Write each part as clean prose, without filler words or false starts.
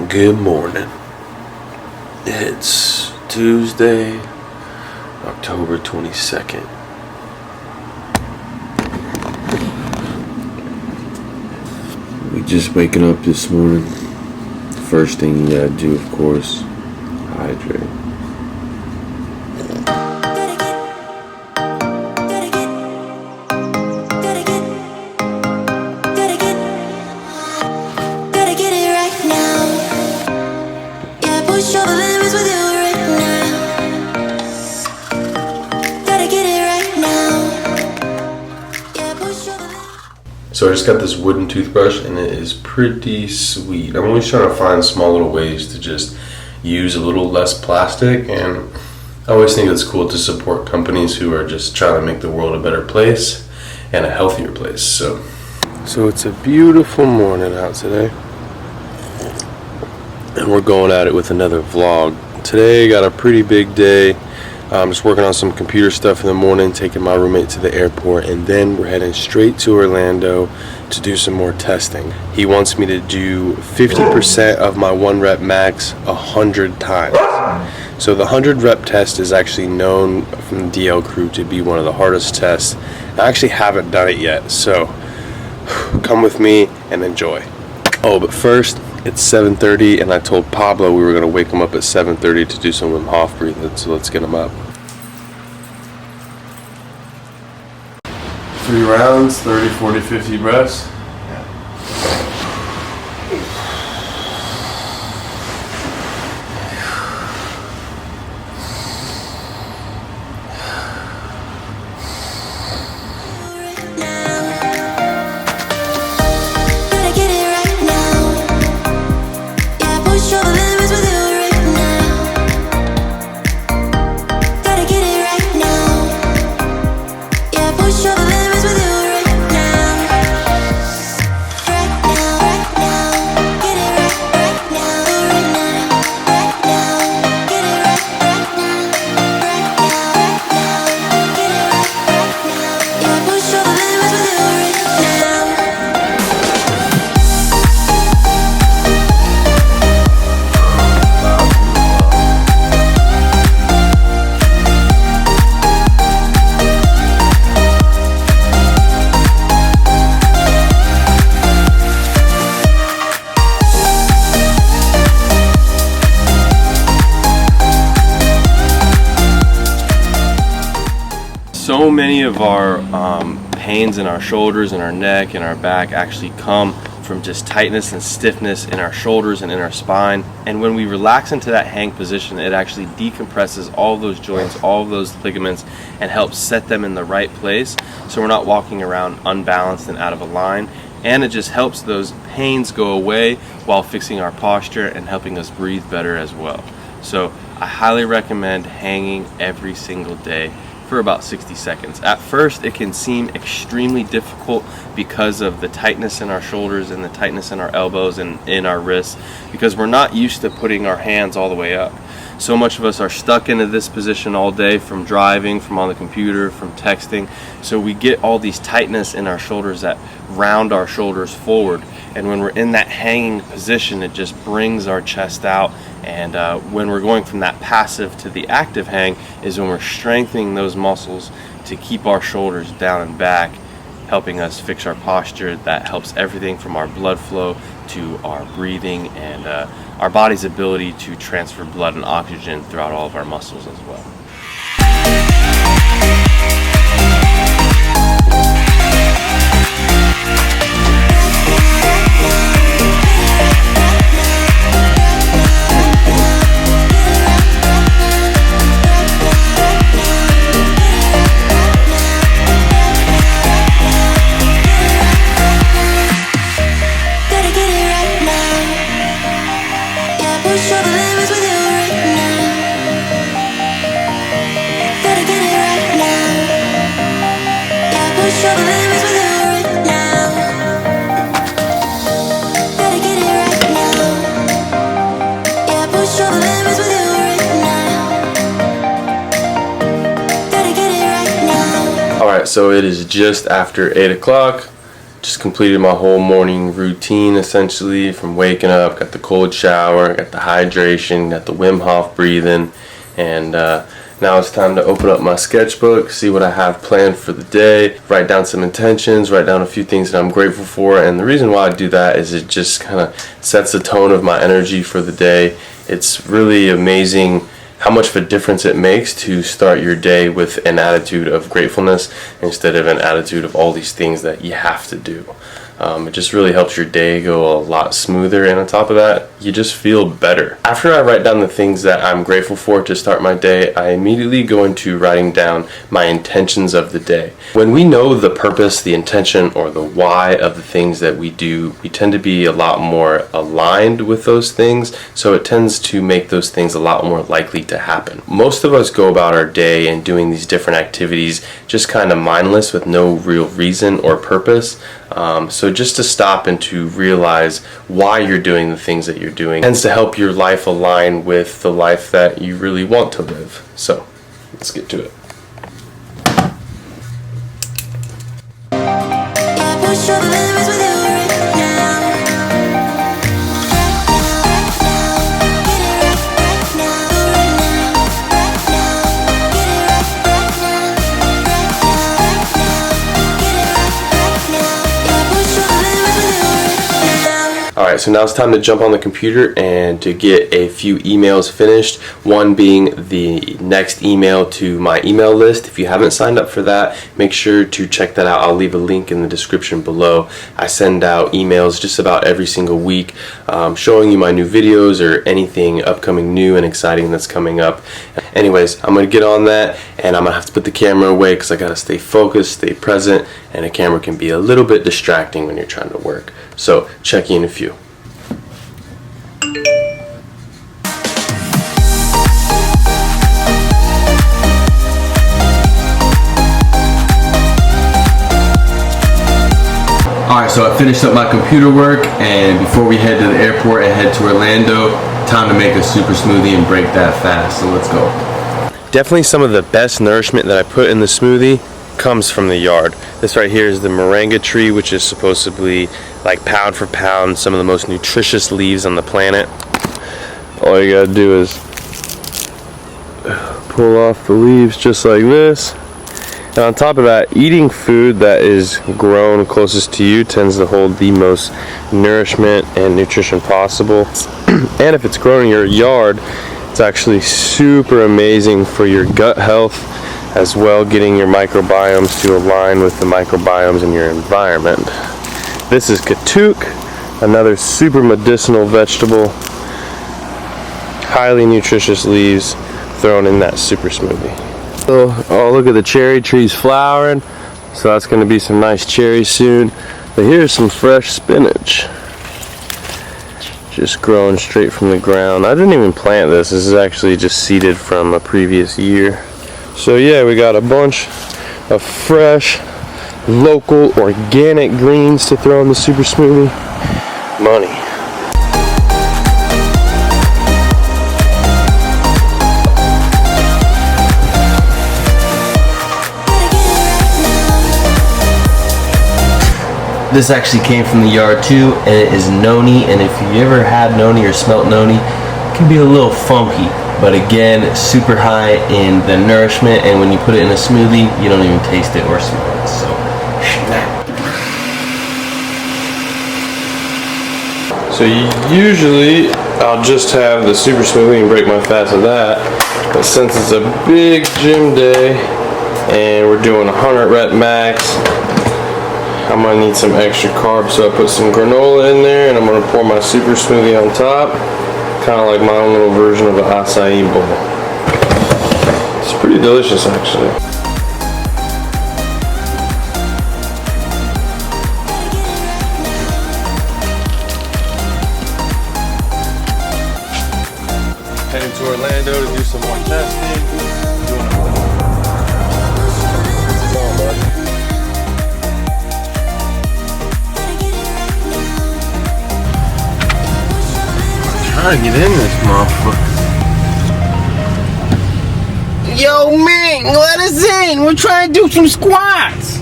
Good morning. It's Tuesday, October 22nd. We just waking up this morning. First thing you gotta do, of course, hydrate. So I just got this wooden toothbrush and it is pretty sweet. I'm always trying to find small little ways to just use a little less plastic, and I always think it's cool to support companies who are just trying to make the world a better place and a healthier place. So it's a beautiful morning out today, and we're going at it with another vlog. Today got a pretty big day. I'm just working on some computer stuff in the morning, taking my roommate to the airport, and then we're heading straight to Orlando to do some more testing. He wants me to do 50% of my 1 rep max 100 times. So the 100 rep test is actually known from the DL crew to be one of the hardest tests. I actually haven't done it yet, so come with me and enjoy. Oh, but first, it's 7:30, and I told Pablo we were going to wake him up at 7:30 to do some Wim Hof breathing, so let's get him up. 3 rounds, 30, 40, 50 breaths. So many of our pains in our shoulders and our neck and our back actually come from just tightness and stiffness in our shoulders and in our spine. And when we relax into that hang position, it actually decompresses all those joints, all of those ligaments, and helps set them in the right place so we're not walking around unbalanced and out of a line. And it just helps those pains go away while fixing our posture and helping us breathe better as well. So I highly recommend hanging every single day for about 60 seconds. At first it can seem extremely difficult because of the tightness in our shoulders and the tightness in our elbows and in our wrists, because we're not used to putting our hands all the way up. So much of us are stuck into this position all day, from driving, from on the computer, from texting. So we get all these tightness in our shoulders that round our shoulders forward, and when we're in that hanging position, it just brings our chest out. And when we're going from that passive to the active hang is when we're strengthening those muscles to keep our shoulders down and back, helping us fix our posture. That helps everything from our blood flow to our breathing and our body's ability to transfer blood and oxygen throughout all of our muscles as well. Alright, so it is just after 8 o'clock. Just completed my whole morning routine essentially, from waking up, got the cold shower, got the hydration, got the Wim Hof breathing, and now it's time to open up my sketchbook, see what I have planned for the day, write down some intentions, write down a few things that I'm grateful for. And the reason why I do that is it just kind of sets the tone of my energy for the day. It's really amazing how much of a difference it makes to start your day with an attitude of gratefulness instead of an attitude of all these things that you have to do. It just really helps your day go a lot smoother, and on top of that, you just feel better. After I write down the things that I'm grateful for to start my day, I immediately go into writing down my intentions of the day. When we know the purpose, the intention, or the why of the things that we do, we tend to be a lot more aligned with those things, so it tends to make those things a lot more likely to happen. Most of us go about our day and doing these different activities just kind of mindless with no real reason or purpose. So just to stop and to realize why you're doing the things that you're doing tends to help your life align with the life that you really want to live. So let's get to it. Alright, so now it's time to jump on the computer and to get a few emails finished. One being the next email to my email list. If you haven't signed up for that, make sure to check that out. I'll leave a link in the description below. I send out emails just about every single week showing you my new videos or anything upcoming new and exciting that's coming up. Anyways, I'm going to get on that, and I'm going to have to put the camera away because I got to stay focused, stay present, and a camera can be a little bit distracting when you're trying to work. So check in a few. Alright, so I finished up my computer work, and before we head to the airport and head to Orlando, time to make a super smoothie and break that fast, so let's go. Definitely some of the best nourishment that I put in the smoothie comes from the yard. This right here is the moringa tree, which is supposed to be like pound for pound some of the most nutritious leaves on the planet. All you gotta do is pull off the leaves just like this. And on top of that, eating food that is grown closest to you tends to hold the most nourishment and nutrition possible. And if it's grown in your yard, it's actually super amazing for your gut health as well, getting your microbiomes to align with the microbiomes in your environment. This is katuk, another super medicinal vegetable. Highly nutritious leaves thrown in that super smoothie. Oh, look at the cherry trees flowering. So that's going to be some nice cherries soon. But here's some fresh spinach. Just growing straight from the ground. I didn't even plant this. This is actually just seeded from a previous year. So yeah, we got a bunch of fresh, local, organic greens to throw in the super smoothie. Money. This actually came from the yard too, and it is noni, and if you ever had noni or smelt noni, it can be a little funky, but again, super high in the nourishment, and when you put it in a smoothie, you don't even taste it or smell it, so So usually I'll just have the super smoothie and break my fast with that, but since it's a big gym day and we're doing 100 rep max, I'm going to need some extra carbs, so I put some granola in there, and I'm going to pour my super smoothie on top, kind of like my own little version of an acai bowl. It's pretty delicious actually. Heading to Orlando to do some more testing. Trying to get in this motherfucker. Yo, man! Let us in. We're trying to do some squats.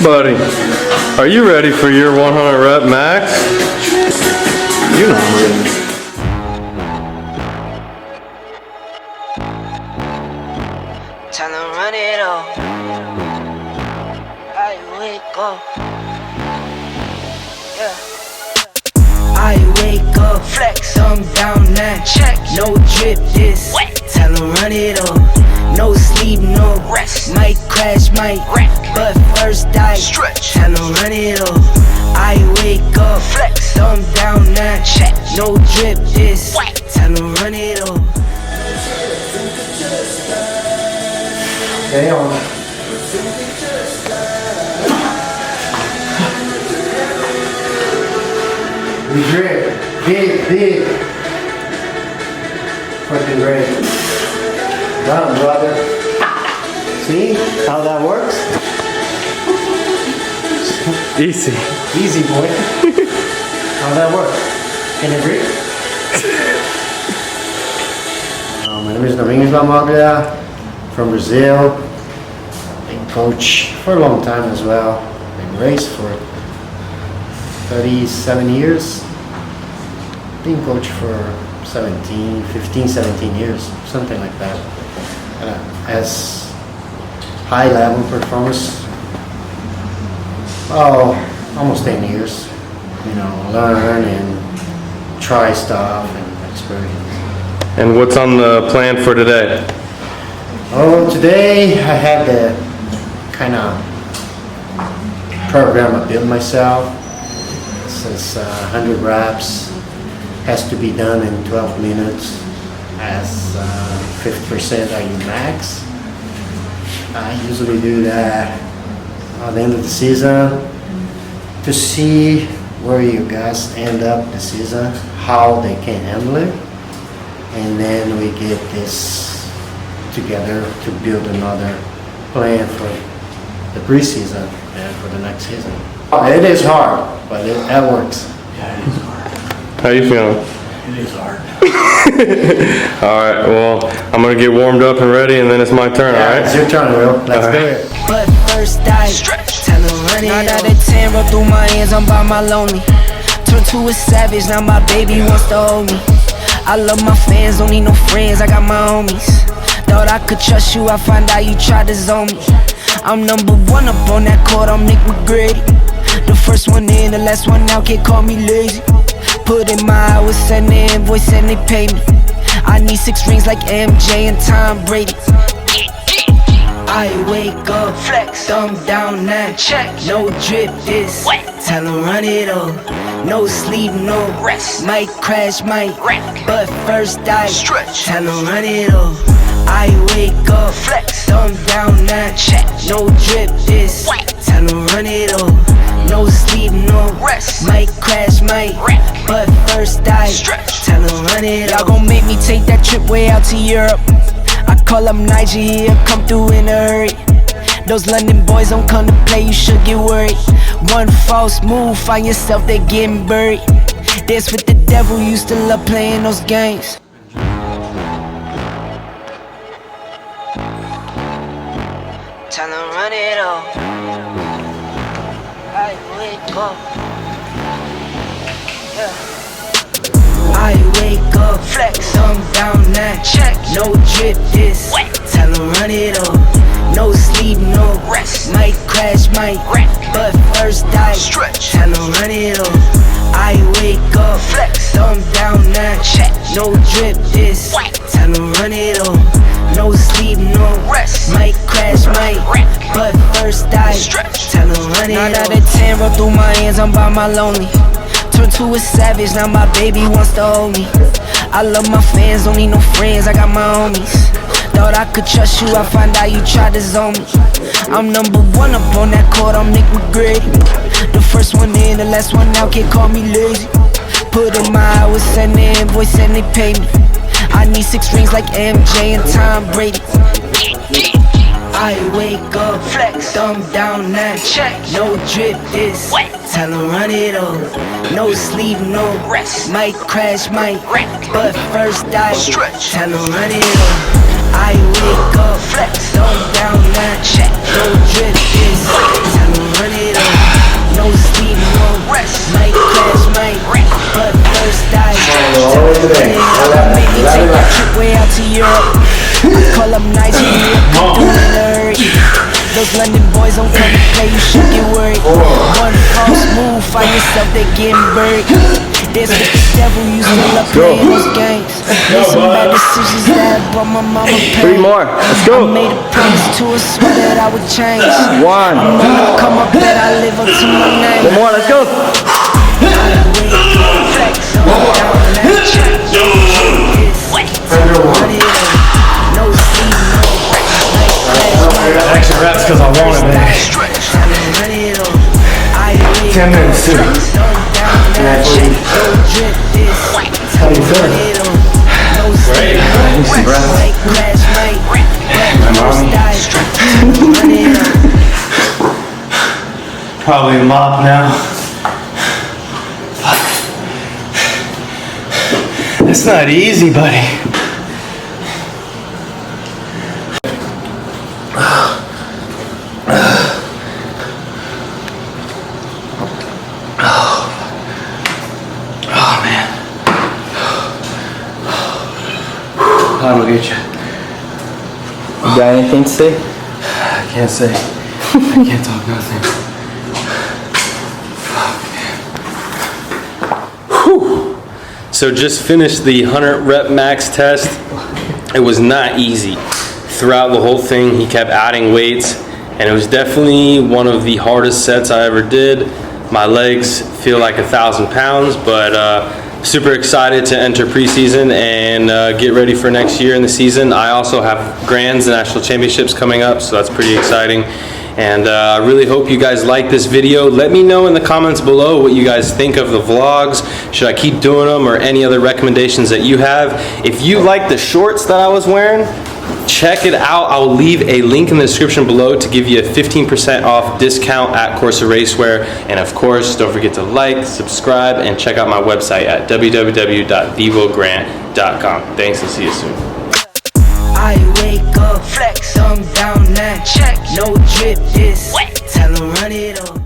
Buddy, are you ready for your 100 rep max? You know I'm ready. Time to run it all. I wake up. Yeah. I wake up, flex, thumb down now. Check, no drip this. Time to run it all. No sleep, no rest. Might crash, might wreck. But first I stretch. Time to run it all. I wake up, flex, thumb down now. Check, no drip this. Time to run it all. Stay on. We drip. Big. Fucking great. Done, brother. See how that works? Easy. Easy, boy. How that work? Can you agree? My name is Domingos Lammoglia from Brazil. Been coach for a long time as well. Been raced for 37 years. Been coach for 15, 17 years, something like that. As high level performance, almost 10 years. You know, learn and try stuff and experience. And what's on the plan for today? Today I had the kind of program I built myself. It says 100 reps, has to be done in 12 minutes as 50% of your max. I usually do that at the end of the season to see where you guys end up the season, how they can handle it, and then we get this together to build another plan for the preseason and for the next season. It is hard, but that works. Yeah, it is hard. How you feeling? It is hard. Alright, well, I'm gonna get warmed up and ready and then it's my turn, alright? It's your turn, Will. Let's do it. But first I stretch, tell them run it. 9 out of 10, roll through my hands, I'm by my lonely. Turn to a savage, now my baby wants to hold me. I love my fans, don't need no friends, I got my homies. Thought I could trust you, I find out you tried to zone me. I'm number one up on that court, I'm Nick McGrady. The first one in, the last one out, can't call me lazy. Put in my hours, send the invoice and they pay me. I need 6 rings like MJ and Tom Brady. I wake up, flex, thumb down now. Check, no drip this. Tell them run it all. No sleep, no rest. Might crash, might wreck. But first I stretch. Tell them run it all. I wake up, flex, thumb down now. Check, no drip this. Tell them run it all. No sleep, no rest. Might crash, might wreck. But first I stretch. Tell them run it all. Y'all gon' make me take that trip way out to Europe. I call up Nigeria, come through in a hurry. Those London boys don't come to play, you should get worried. One false move, find yourself, they getting buried. Dance with the devil, used to love playing those games. Time to run it all. I wake up. Yeah. I wake up, flex, thumb down now. Check, no drip this. Tell them run it all. No sleep, no rest. Might crash, might wreck. But first I stretch. Tell them run it all. I wake up, flex, thumb down now. Check, no drip this. Tell them run it all. No sleep, no rest. Might crash, might wreck. But first I stretch. Tell them run it all. 9 out of 10, roll through my hands, I'm by my lonely. Turn to a savage, now my baby wants to hold me. I love my fans, don't need no friends, I got my homies. Thought I could trust you, I find out you tried to zone me. I'm number one up on that court, I'm Nick McGrady. The first one in, the last one out, can't call me lazy. Put in my hours, send the invoice and they pay me. I need 6 rings like MJ and Tom Brady. I wake up, flex, thumb down now, check. No drip this, tell 'em run it up. No sleep, no rest. Might crash, might wreck, but first I stretch. Tell 'em run it up. I wake up, flex, thumb down now, check. No drip this, tell 'em run it up. No sleep, no rest. Might crash, might wreck, but first I stretch. Tell 'em run it up. Make me take a trip way out to Europe. Call up nice when you come through in a hurry. Those London boys don't come to play, you should get worried. One false move, find yourself, they getting buried. There's with the devil, you still up playing those games. Made some bad decisions that brought my mama pain. 3 more, let's go. I made a promise to her, swear that I would change. 1. I'm gonna come up and I live up to my name. 1 more, let's go. Extra reps because I want it, man. 10 minutes too. How you feeling? Great. Probably a mop now. That's not easy, buddy. Oh man. I'll get you. You got anything to say? I can't say. I can't talk nothing. So just finished the 100 rep max test. It was not easy. Throughout the whole thing, he kept adding weights, and it was definitely one of the hardest sets I ever did. My legs feel like 1,000 pounds, but super excited to enter preseason and get ready for next year in the season. I also have Grands and National Championships coming up, so that's pretty exciting. And I really hope you guys like this video. Let me know in the comments below what you guys think of the vlogs. Should I keep doing them, or any other recommendations that you have? If you like the shorts that I was wearing, check it out. I'll leave a link in the description below to give you a 15% off discount at Corsa Racewear. And of course, don't forget to like, subscribe, and check out my website at www.vivogrant.com. Thanks, and see you soon. I wake up, flex, thumb down now, check. No drip this, tell 'em run it up.